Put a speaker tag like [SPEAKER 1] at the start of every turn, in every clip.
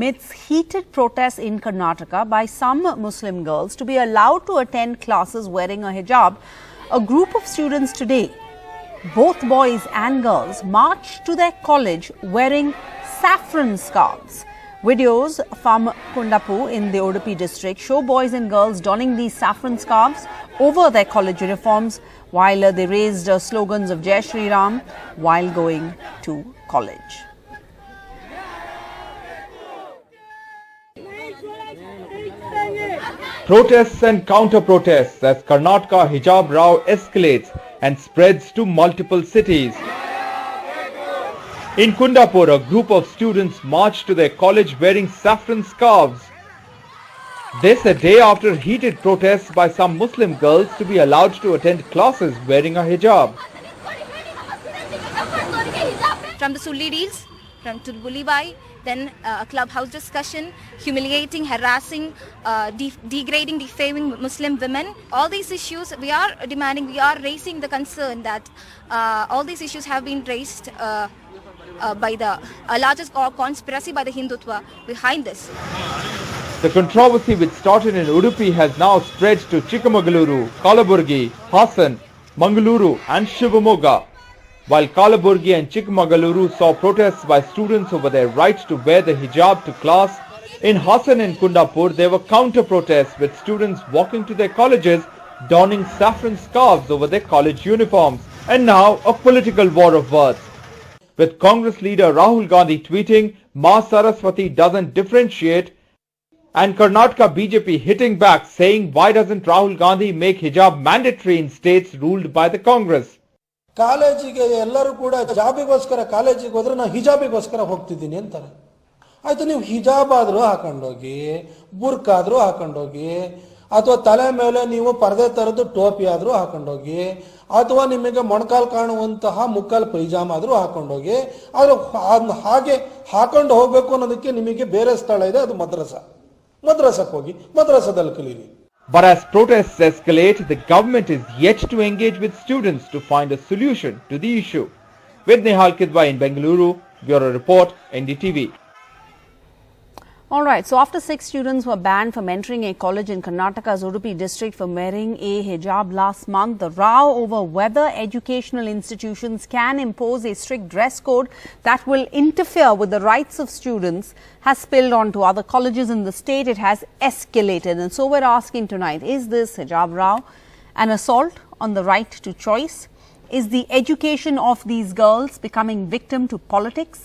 [SPEAKER 1] amidst heated protests in Karnataka by some Muslim girls to be allowed to attend classes wearing a hijab. A group of students today, both boys and girls, marched to their college wearing saffron scarves. Videos from Kundapur in the Udupi district show boys and girls donning these saffron scarves over their college uniforms while they raised slogans of Jai Shri Ram while going to college.
[SPEAKER 2] Protests and counter-protests as Karnataka Hijab row escalates and spreads to multiple cities. In Kundapur, a group of students marched to their college wearing saffron scarves. This a day after heated protests by some Muslim girls to be allowed to attend classes wearing a hijab.
[SPEAKER 3] From the Sulli deals, from Tulbulibai, then a clubhouse discussion, humiliating, harassing, degrading, defaming Muslim women. All these issues we are demanding, we are raising the concern that all these issues have been raised by the largest conspiracy by the Hindutva behind this.
[SPEAKER 2] The controversy which started in Udupi has now spread to Chikmagaluru, Kalaburgi, Hassan, Mangaluru and Shivamogga. While Kalaburgi and Chikmagaluru saw protests by students over their right to wear the hijab to class, in Hassan and Kundapur there were counter-protests with students walking to their colleges donning saffron scarves over their college uniforms. And now a political war of words, with Congress leader Rahul Gandhi tweeting, "Ma Saraswati doesn't differentiate," and Karnataka BJP hitting back saying, why doesn't Rahul Gandhi make hijab mandatory in states ruled by the Congress?
[SPEAKER 4] ಕಾಲೇಜಿಗೆ ಎಲ್ಲರೂ ಕೂಡ ಜಾಬಿಗೋಸ್ಕರ ಕಾಲೇಜಿಗೆ ಹೋದ್ರೆ ನಾನು ಹಿಜಾಬಿಗೋಸ್ಕರ ಹೋಗ್ತಿದ್ದೀನಿ ಅಂತಾರೆ. ಆಯ್ತು, ನೀವು ಹಿಜಾಬ್ ಆದರೂ ಹಾಕೊಂಡೋಗಿ, ಬುರ್ಕ್ ಆದರೂ ಹಾಕೊಂಡೋಗಿ, ಅಥವಾ ತಲೆ ಮೇಲೆ ನೀವು ಪರದೆ ತರದ್ದು ಟೋಪಿ ಆದರೂ ಹಾಕೊಂಡೋಗಿ, ಅಥವಾ ನಿಮಗೆ ಮೊಣಕಾಲು ಕಾಣುವಂತಹ ಮುಕ್ಕಾಲು ಪೈಜಾಮ ಆದರೂ ಹಾಕೊಂಡೋಗಿ, ಆದರೂ ಹಾಗೆ ಹಾಕೊಂಡು ಹೋಗಬೇಕು ಅನ್ನೋದಕ್ಕೆ ನಿಮಗೆ ಬೇರೆ ಸ್ಥಳ ಇದೆ, ಅದು ಮದ್ರಸಕ್ಕೆ ಹೋಗಿ ಮದ್ರಸದಲ್ಲಿ ಕಲೀರಿ.
[SPEAKER 2] But as protests escalate, the government is yet to engage with students to find a solution to the issue. With Nehal Kidwai in Bengaluru, Bureau Report, NDTV.
[SPEAKER 1] All right, so after 6 students were banned from entering a college in Karnataka's Udupi district for wearing a hijab last month, the row over whether educational institutions can impose a strict dress code that will interfere with the rights of students has spilled on to other colleges in the state. It has escalated. And so we're asking tonight, is this hijab row an assault on the right to choice? Is the education of these girls becoming victim to politics?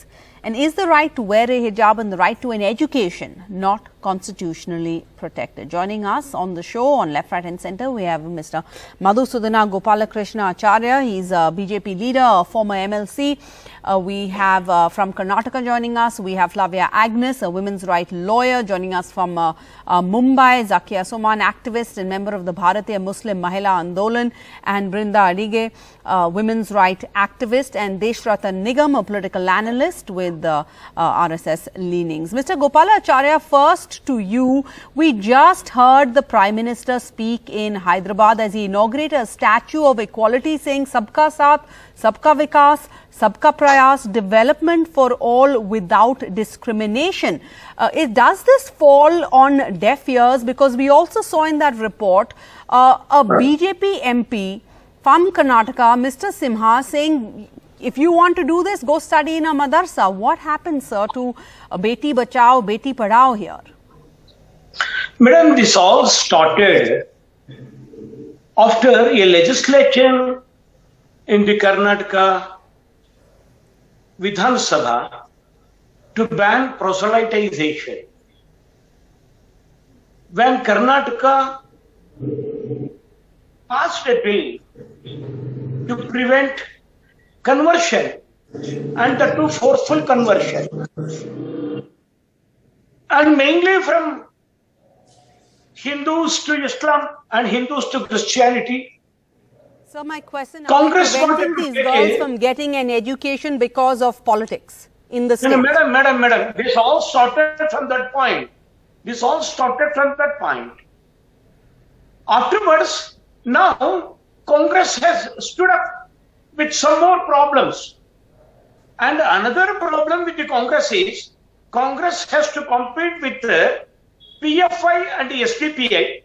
[SPEAKER 1] And is the right to wear a hijab and the right to an education not constitutionally protected? Joining us on the show on Left, Right and Centre, we have Mr. Madhusudana Gopalakrishna Acharya. He's a BJP leader, a former MLC. We have from Karnataka joining us, we have Flavia Agnes, a women's rights lawyer, joining us from Mumbai, Zakia Soman, activist and member of the Bharatiya Muslim Mahila Andolan, and Brinda Adige, women's rights activist, and Deshratan Nigam, a political analyst with RSS leanings. Mr. Gopalacharya, first to you. We just heard the Prime Minister speak in Hyderabad as he inaugurated a statue of equality saying Sabka Saath, Sabka Vikas, Sabka Prayas, development for all without discrimination. Does this fall on deaf ears? Because we also saw in that report a BJP MP from Karnataka, Mr. Simha, saying, if you want to do this, go study in a madarsa. What happened, sir, to Beti Bachao, Beti Padhao here?
[SPEAKER 5] Madam, this all started after a legislation in the Karnataka Vidhan Sabha to ban proselytization. When Karnataka passed a bill to prevent conversion, and the two forceful conversion, and mainly from Hindus to Islam and Hindus to Christianity.
[SPEAKER 1] So my question,
[SPEAKER 5] Congress
[SPEAKER 1] are preventing these girls from getting an education because of politics in the state?
[SPEAKER 5] No, madam, this all started from that point. Afterwards, now Congress has stood up with some more problems. And another problem with the Congress is Congress has to compete with PFI and SDPI.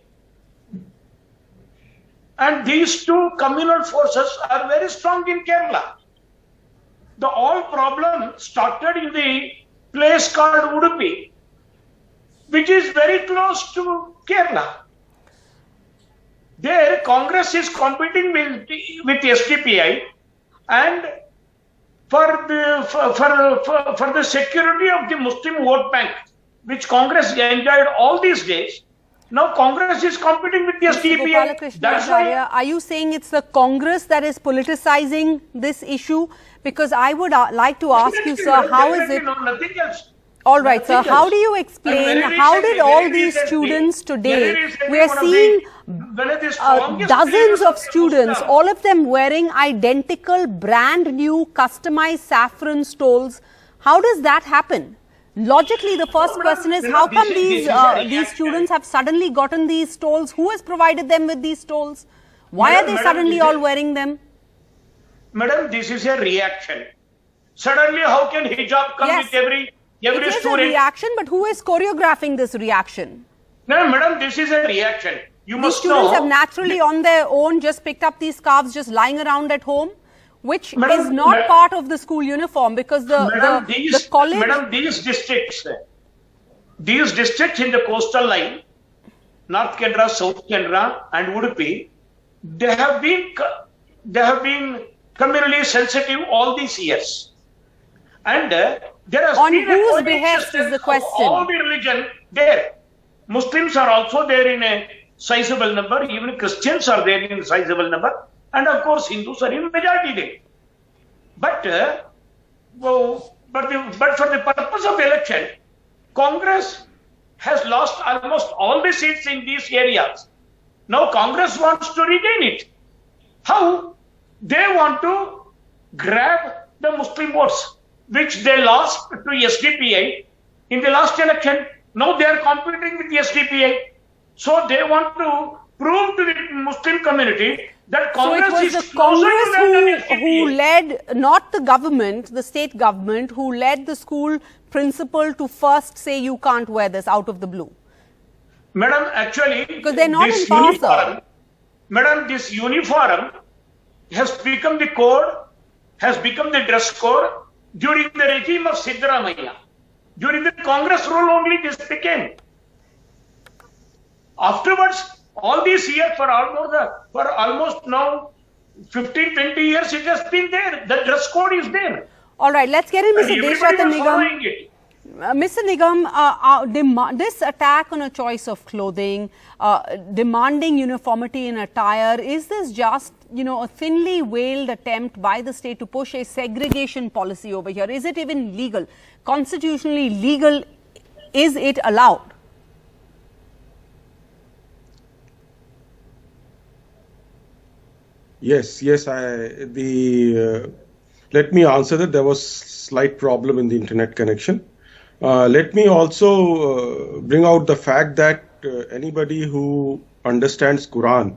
[SPEAKER 5] And these two communal forces are very strong in Kerala. The whole problem started in the place called Udupi, which is very close to Kerala. There, Congress is competing with SDPI, and for the security of the Muslim vote bank, which Congress enjoyed all these days, now Congress is competing with the SDPI. That's why.
[SPEAKER 1] Are you saying it's the Congress that is politicizing this issue? Because I would like to ask you, sir, how is it?
[SPEAKER 5] No, nothing else.
[SPEAKER 1] All right, sir.
[SPEAKER 5] Nothing
[SPEAKER 1] How
[SPEAKER 5] else.
[SPEAKER 1] do you explain,
[SPEAKER 5] And
[SPEAKER 1] how did all these
[SPEAKER 5] recently,
[SPEAKER 1] students today,
[SPEAKER 5] very recently,
[SPEAKER 1] we are
[SPEAKER 5] one of
[SPEAKER 1] seeing
[SPEAKER 5] the strongest
[SPEAKER 1] dozens
[SPEAKER 5] players
[SPEAKER 1] of
[SPEAKER 5] the
[SPEAKER 1] students,
[SPEAKER 5] Muslim.
[SPEAKER 1] all of them wearing identical, brand new, customized saffron stoles. How does that happen? Logically, the first question is, how come these students have suddenly gotten these stoles? Who has provided them with these stoles? Why are they suddenly all wearing them?
[SPEAKER 5] Madam, this is a reaction. Suddenly, how can hijab come
[SPEAKER 1] Yes.
[SPEAKER 5] with every
[SPEAKER 1] It is a
[SPEAKER 5] student?
[SPEAKER 1] reaction, but who is choreographing this reaction?
[SPEAKER 5] No, madam, this is a reaction. You
[SPEAKER 1] These
[SPEAKER 5] must
[SPEAKER 1] students
[SPEAKER 5] know.
[SPEAKER 1] have naturally on their own just picked up these scarves just lying around at home, which
[SPEAKER 5] Madam,
[SPEAKER 1] is not
[SPEAKER 5] ma-
[SPEAKER 1] part of the school uniform, because
[SPEAKER 5] Madam,
[SPEAKER 1] the college...
[SPEAKER 5] Madam, these districts in the coastal line, North Canara, South Canara, and Udupi, they have been communally sensitive all these years. And there has
[SPEAKER 1] On
[SPEAKER 5] been a
[SPEAKER 1] whose behest is the
[SPEAKER 5] coexistence of
[SPEAKER 1] question?
[SPEAKER 5] all the religion there. Muslims are also there in a sizable number, even Christians are there in a sizable number, and of course Hindus are in majority there. But for the purpose of election, Congress has lost almost all the seats in these areas. Now Congress wants to regain it. How? They want to grab the Muslim votes, which they lost to SDPI in the last election. Now they are competing with the SDPI. So they want to prove to the Muslim community that
[SPEAKER 1] So it
[SPEAKER 5] Congress
[SPEAKER 1] was
[SPEAKER 5] is
[SPEAKER 1] the
[SPEAKER 5] closer to them than
[SPEAKER 1] Congress who
[SPEAKER 5] SDPI.
[SPEAKER 1] led, not the government, the state government, who led the school principal to first say you can't wear this out of the blue.
[SPEAKER 5] Madam, actually,
[SPEAKER 1] Because they're not
[SPEAKER 5] this
[SPEAKER 1] in power,
[SPEAKER 5] uniform, Madam, this uniform has become the code, has become the dress code during the regime of Siddaramaiah. During the Congress rule only this became. Afterwards, all these years for almost now 15-20 years it has been there. The dress code is there.
[SPEAKER 1] All right, let's get in,
[SPEAKER 5] And
[SPEAKER 1] Mr.
[SPEAKER 5] everybody
[SPEAKER 1] Deshratan
[SPEAKER 5] was
[SPEAKER 1] Nigam.
[SPEAKER 5] following it.
[SPEAKER 1] Mr. Nigam, this attack on a choice of clothing, demanding uniformity in attire, is this just, a thinly veiled attempt by the state to push a segregation policy over here? Is it even legal? Constitutionally legal, is it allowed?
[SPEAKER 6] Yes. Let me answer that. There was slight problem in the internet connection. Let me also bring out the fact that anybody who understands Quran,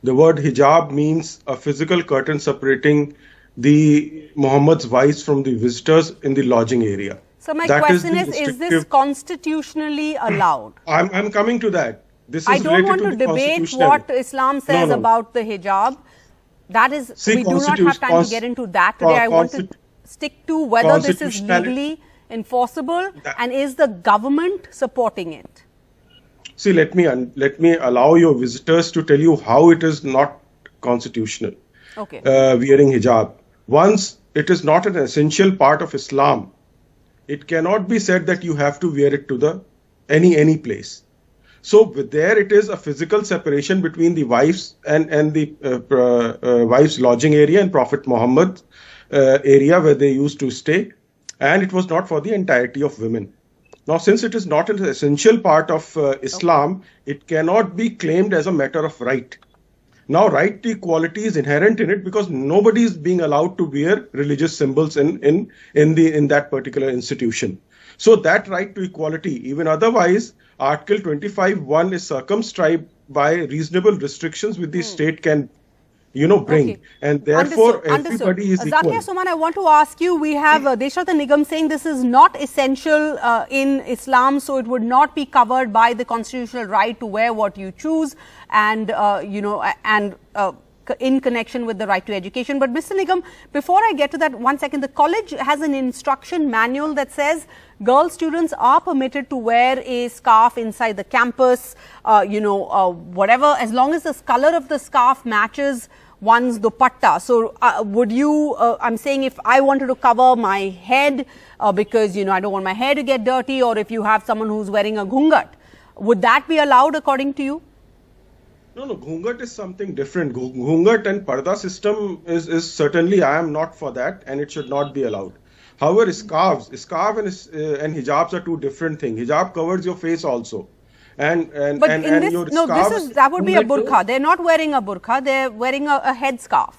[SPEAKER 6] the word hijab means a physical curtain separating the Muhammad's wives from the visitors in the lodging area.
[SPEAKER 1] So my
[SPEAKER 6] That
[SPEAKER 1] question
[SPEAKER 6] the
[SPEAKER 1] is this
[SPEAKER 6] restrictive-
[SPEAKER 1] constitutionally allowed?
[SPEAKER 6] I'm coming to that. This is
[SPEAKER 1] I don't want
[SPEAKER 6] related
[SPEAKER 1] to
[SPEAKER 6] the
[SPEAKER 1] debate
[SPEAKER 6] constitutional-
[SPEAKER 1] what Islam says
[SPEAKER 6] No.
[SPEAKER 1] about the hijab. That is,
[SPEAKER 6] See,
[SPEAKER 1] we do not have time to get into that today. I want to stick to whether this is
[SPEAKER 6] constitutionality-
[SPEAKER 1] legally enforceable and is the government supporting it?
[SPEAKER 6] See, let me allow your visitors to tell you how it is not constitutional.
[SPEAKER 1] Okay.
[SPEAKER 6] Wearing hijab. Once it is not an essential part of Islam, it cannot be said that you have to wear it to the any place. So there it is a physical separation between the wives and the wives' lodging area and Prophet Muhammad area where they used to stay, and it was not for the entirety of women. Now, since it is not an essential part of Islam, it cannot be claimed as a matter of right. Now, right to equality is inherent in it because nobody is being allowed to wear religious symbols in that particular institution. So that right to equality, even otherwise, Article 25(1) is circumscribed by reasonable restrictions which the state can bring.
[SPEAKER 1] Okay.
[SPEAKER 6] And therefore,
[SPEAKER 1] Understood.
[SPEAKER 6] everybody is equal.
[SPEAKER 1] Zakia Suman, I want to ask you, we have Deshrata Nigam saying this is not essential in Islam, so it would not be covered by the constitutional right to wear what you choose and, in connection with the right to education. But Mr. Nigam, before I get to that, one second, the college has an instruction manual that says girl students are permitted to wear a scarf inside the campus, whatever, as long as the color of the scarf matches one's dupatta. So would you, I'm saying if I wanted to cover my head because, I don't want my hair to get dirty, or if you have someone who's wearing a ghungat, would that be allowed according to you?
[SPEAKER 6] No, ghungat is something different. Ghungat and parda system is certainly, I am not for that, and it should not be allowed. However, scarf and hijabs are two different things. Hijab covers your face also. That would be a burqa. They're not wearing a burqa, they're wearing a headscarf.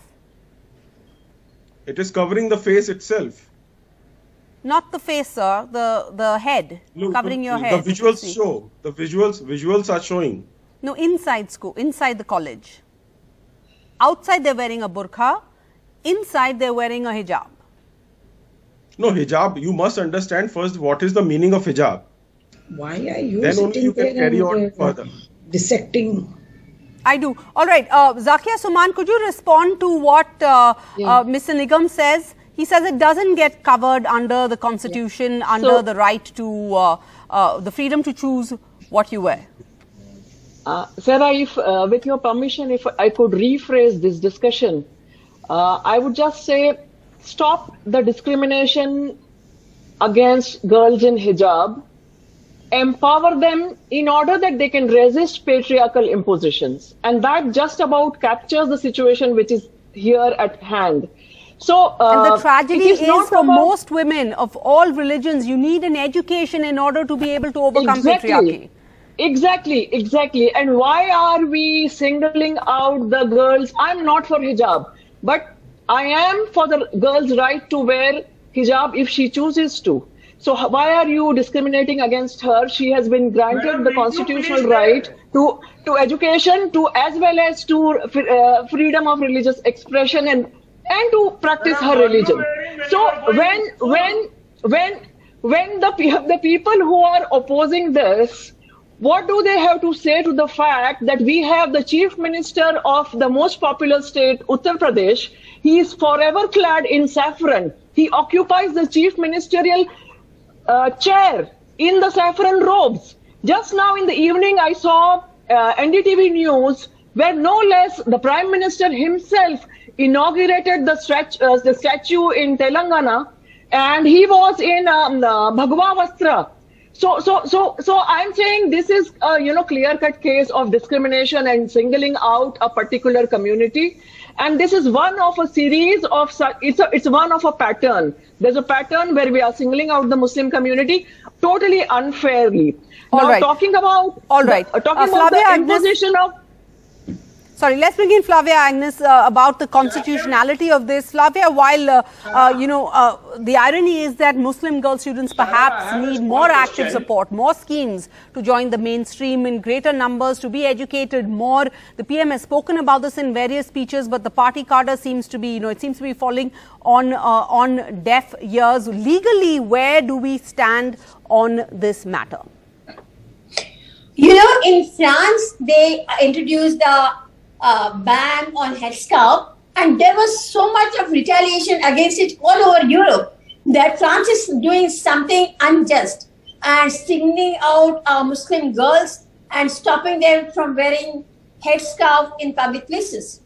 [SPEAKER 6] It is covering the face itself.
[SPEAKER 1] Not the face, sir, the head, covering your head.
[SPEAKER 6] The visuals show, the visuals are showing.
[SPEAKER 1] No, inside school, inside the college. Outside they're wearing a burqa, inside they're wearing a hijab.
[SPEAKER 6] No, hijab, you must understand first what is the meaning of hijab.
[SPEAKER 7] Why are you
[SPEAKER 6] then only you can carry on further.
[SPEAKER 7] Dissecting?
[SPEAKER 1] I do. All right. Zakia Suman, could you respond to what Mr. Nigam says? He says it doesn't get covered under the constitution, under the right to, the freedom to choose what you wear.
[SPEAKER 8] Sarah, if with your permission, if I could rephrase this discussion, I would just say stop the discrimination against girls in hijab, empower them in order that they can resist patriarchal impositions. And that just about captures the situation which is here at hand. So,
[SPEAKER 1] and the tragedy is for most women of all religions, you need an education in order to be able to overcome patriarchy.
[SPEAKER 8] Exactly. And why are we singling out the girls? I'm not for hijab, but I am for the girl's right to wear hijab if she chooses to. So why are you discriminating against her? She has been granted the constitutional right to education, to as well as to freedom of religious expression and to practice her religion. So when the people who are opposing this, what do they have to say to the fact that we have the chief minister of the most popular state, Uttar Pradesh? He is forever clad in saffron. He occupies the chief ministerial chair in the saffron robes. Just now in the evening, I saw NDTV news where no less the Prime Minister himself inaugurated the statue in Telangana, and he was in Bhagwa Vastra. So I'm saying this is a clear-cut case of discrimination and singling out a particular community, and this is one of a series of it's one of a pattern. There's a pattern where we are singling out the Muslim community totally unfairly. Talking about the imposition of.
[SPEAKER 1] Sorry, let's bring in Flavia Agnes about the constitutionality of this. Flavia, while, the irony is that Muslim girl students perhaps need more active support, more schemes to join the mainstream in greater numbers, to be educated more. The PM has spoken about this in various speeches, but the party cadre seems to be, it seems to be falling on deaf ears. Legally, where do we stand on this matter?
[SPEAKER 9] In France, they introduced the ban on headscarf, and there was so much of retaliation against it all over Europe that France is doing something unjust and singling out Muslim girls and stopping them from wearing headscarf in public places.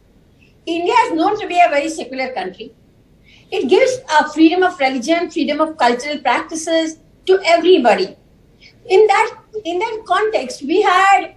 [SPEAKER 9] India is known to be a very secular country. It gives freedom of religion, freedom of cultural practices to everybody. In that context, we had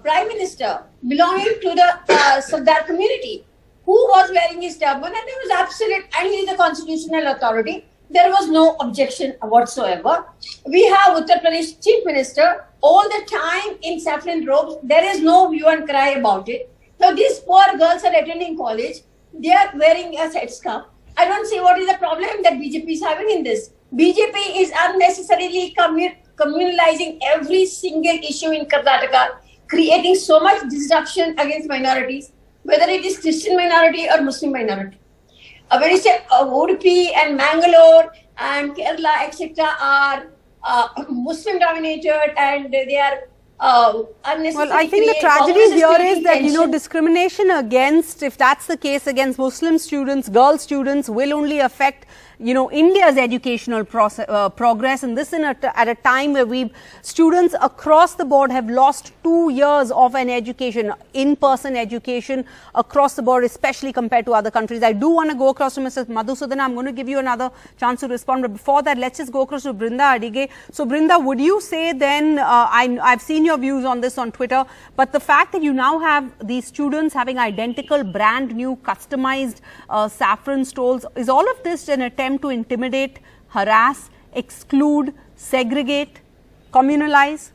[SPEAKER 9] Prime Minister belonging to the Sardar community who was wearing his turban, and he was absolute, and he is the constitutional authority. There was no objection whatsoever. We have Uttar Pradesh Chief Minister all the time in saffron robes. There is no hue and cry about it. So these poor girls are attending college. They are wearing a headscarf. I don't see what is the problem that BJP is having in this. BJP is unnecessarily communalizing every single issue in Karnataka. creating so much disruption against minorities, whether it is Christian minority or Muslim minority. When you say Udupi and Mangalore and Kerala, etc., are Muslim dominated and they are unnecessary.
[SPEAKER 1] Well, I think the tragedy here is that, discrimination against, if that's the case, against Muslim students, girl students, will only affect, India's educational progress. And this at a time where students across the board have lost 2 years of an education, in-person education across the board, especially compared to other countries. I do want to go across to Mr. Madhusudan. I'm going to give you another chance to respond. But before that, let's just go across to Brinda Adige. So, Brinda, would you say then, I've seen your views on this on Twitter, but the fact that you now have these students having identical, brand new, customized saffron stoles, is all of this an attempt to intimidate, harass, exclude, segregate, communalize?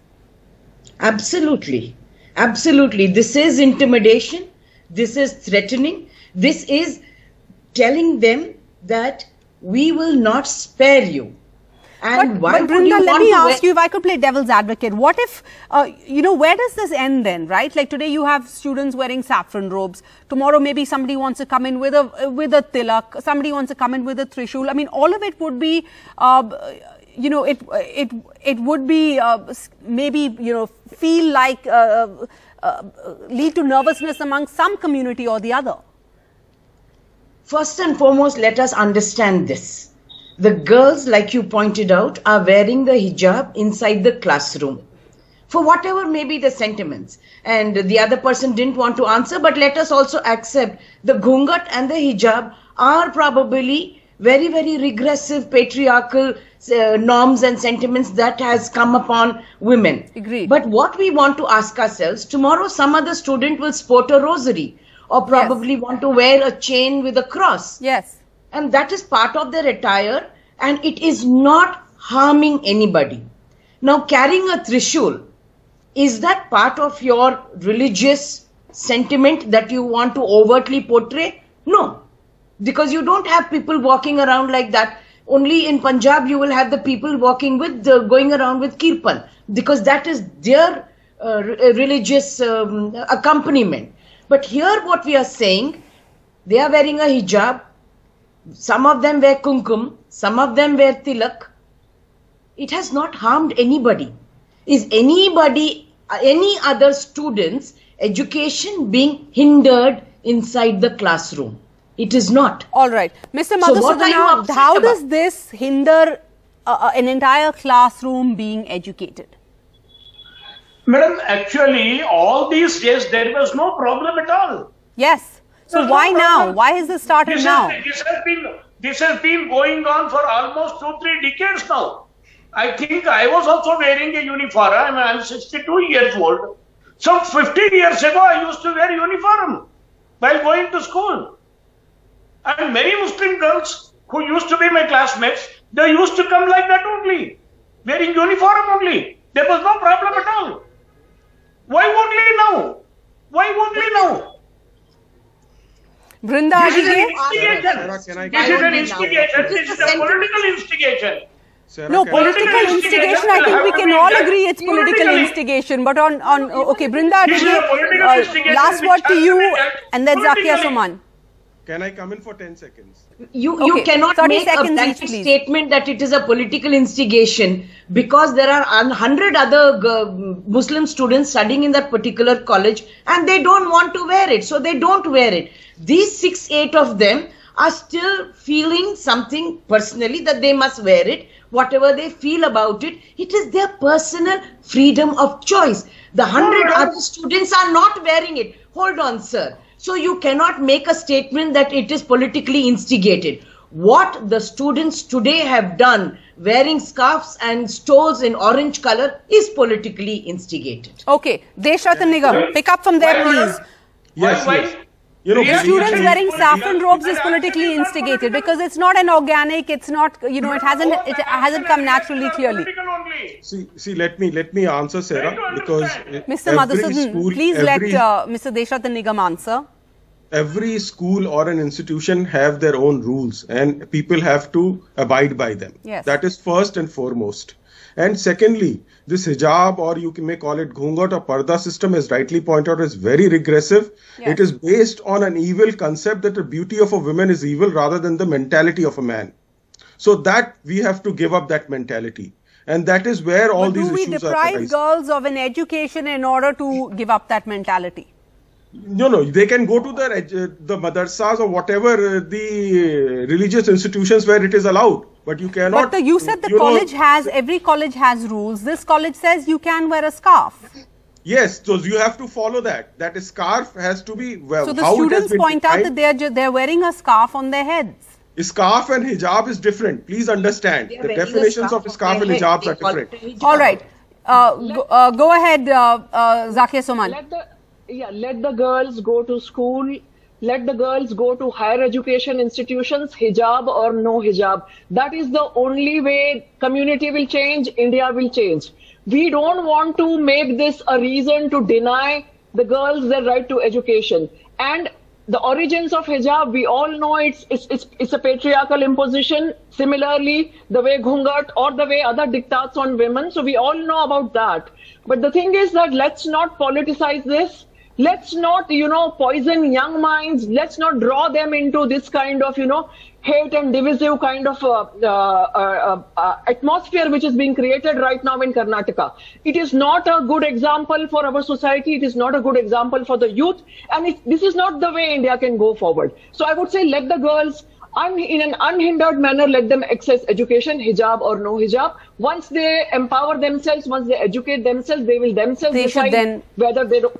[SPEAKER 7] Absolutely. Absolutely. This is intimidation. This is threatening. This is telling them that we will not spare you. And
[SPEAKER 1] but Brinda, let me ask you, if I could play devil's advocate, what if, where does this end then, right? Like today you have students wearing saffron robes. Tomorrow maybe somebody wants to come in with a tilak. Somebody wants to come in with a trishul. I mean, all of it would be, it would be maybe, feel like, lead to nervousness among some community or the other.
[SPEAKER 7] First and foremost, let us understand this. The girls, like you pointed out, are wearing the hijab inside the classroom for whatever may be the sentiments. And the other person didn't want to answer, but let us also accept the ghungat and the hijab are probably very, very regressive patriarchal norms and sentiments that has come upon women.
[SPEAKER 1] Agreed.
[SPEAKER 7] But what we want to ask ourselves, tomorrow some other student will sport a rosary or probably want to wear a chain with a cross.
[SPEAKER 1] Yes.
[SPEAKER 7] And that is part of their attire and it is not harming anybody. Now, carrying a trishul, is that part of your religious sentiment that you want to overtly portray? No, because you don't have people walking around like that. Only in Punjab you will have the people walking with, going around with kirpan, because that is their religious accompaniment. But here what we are saying, they are wearing a hijab. Some of them wear kumkum, some of them wear tilak. It has not harmed anybody. Is anybody, any other students' education being hindered inside the classroom? It is not.
[SPEAKER 1] All right. Mr. Madhusudana, how does this hinder an entire classroom being educated?
[SPEAKER 5] Madam, actually, all these days there was no problem at all.
[SPEAKER 1] Yes. So why now? Why has this started now?
[SPEAKER 5] This has been going on for almost 2-3 decades now. I think I was also wearing a uniform. I'm 62 years old. Some 15 years ago, I used to wear uniform while going to school. And many Muslim girls who used to be my classmates, they used to come like that only, wearing uniform only. There was no problem at all. Why only now? Why only now?
[SPEAKER 1] Brinda,
[SPEAKER 5] this is an instigation. This is an instigation. This is a political instigation.
[SPEAKER 1] No, political instigation, I think we can all agree it's political instigation. But okay, Brinda, last word to you and then Zakia Suman.
[SPEAKER 6] Can I come in for 10 seconds?
[SPEAKER 7] You cannot make a blanket statement that it is a political instigation because there are 100 other Muslim students studying in that particular college and they don't want to wear it. So they don't wear it. These 6-8 of them are still feeling something personally that they must wear it. Whatever they feel about it, it is their personal freedom of choice. The 100 other students are not wearing it. Hold on, sir. So you cannot make a statement that it is politically instigated. What the students today have done, wearing scarves and stoles in orange color, is politically instigated.
[SPEAKER 1] Okay, Deshratan Nigam, pick up from there, please.
[SPEAKER 6] Yes.
[SPEAKER 1] Students wearing saffron robes is politically instigated because it's not an organic, it's not, it hasn't come naturally clearly.
[SPEAKER 6] See, let me answer, Sarah, because
[SPEAKER 1] Mr. Madhusudan, please let Mr. Deshratan Nigam answer.
[SPEAKER 6] every school or an institution have their own rules and people have to abide by them.
[SPEAKER 1] Yes.
[SPEAKER 6] That is first and foremost. And secondly, this hijab, or you may call it ghungat or parda system, as rightly pointed out, is very regressive.
[SPEAKER 1] Yes.
[SPEAKER 6] It is based on an evil concept that the beauty of a woman is evil rather than the mentality of a man. So that we have to give up that mentality. And that is where all these issues are.
[SPEAKER 1] Do we deprive girls of an education in order to give up that mentality?
[SPEAKER 6] No, they can go to the madarsas or whatever the religious institutions where it is allowed. But you cannot.
[SPEAKER 1] But you said the college has, every college has rules. This college says you can wear a scarf.
[SPEAKER 6] Yes, so you have to follow that. That scarf has to be, well,
[SPEAKER 1] so the students point out that they're wearing a scarf on their heads.
[SPEAKER 6] Scarf and hijab is different. Please understand. The definitions of scarf and hijabs are different.
[SPEAKER 1] All right. Go ahead, Zakir Soman.
[SPEAKER 8] Let the girls go to school. Let the girls go to higher education institutions, hijab or no hijab. That is the only way community will change, India will change. We don't want to make this a reason to deny the girls their right to education. And the origins of hijab, we all know it's a patriarchal imposition. Similarly, the way ghungat or the way other diktats on women. So we all know about that. But the thing is that let's not politicize this. Let's not, poison young minds. Let's not draw them into this kind of, hate and divisive kind of atmosphere which is being created right now in Karnataka. It is not a good example for our society. It is not a good example for the youth. And this is not the way India can go forward. So I would say let the girls, in an unhindered manner, let them access education, hijab or no hijab. Once they empower themselves, once they educate themselves, they will themselves decide whether they don't.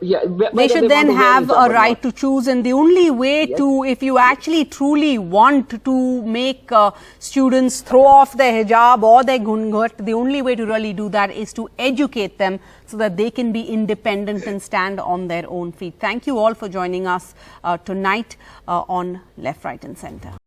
[SPEAKER 1] They should then have a right to choose, and the only way to, if you actually truly want to make students throw off their hijab or their ghungat, the only way to really do that is to educate them so that they can be independent and stand on their own feet. Thank you all for joining us tonight on Left, Right and Centre.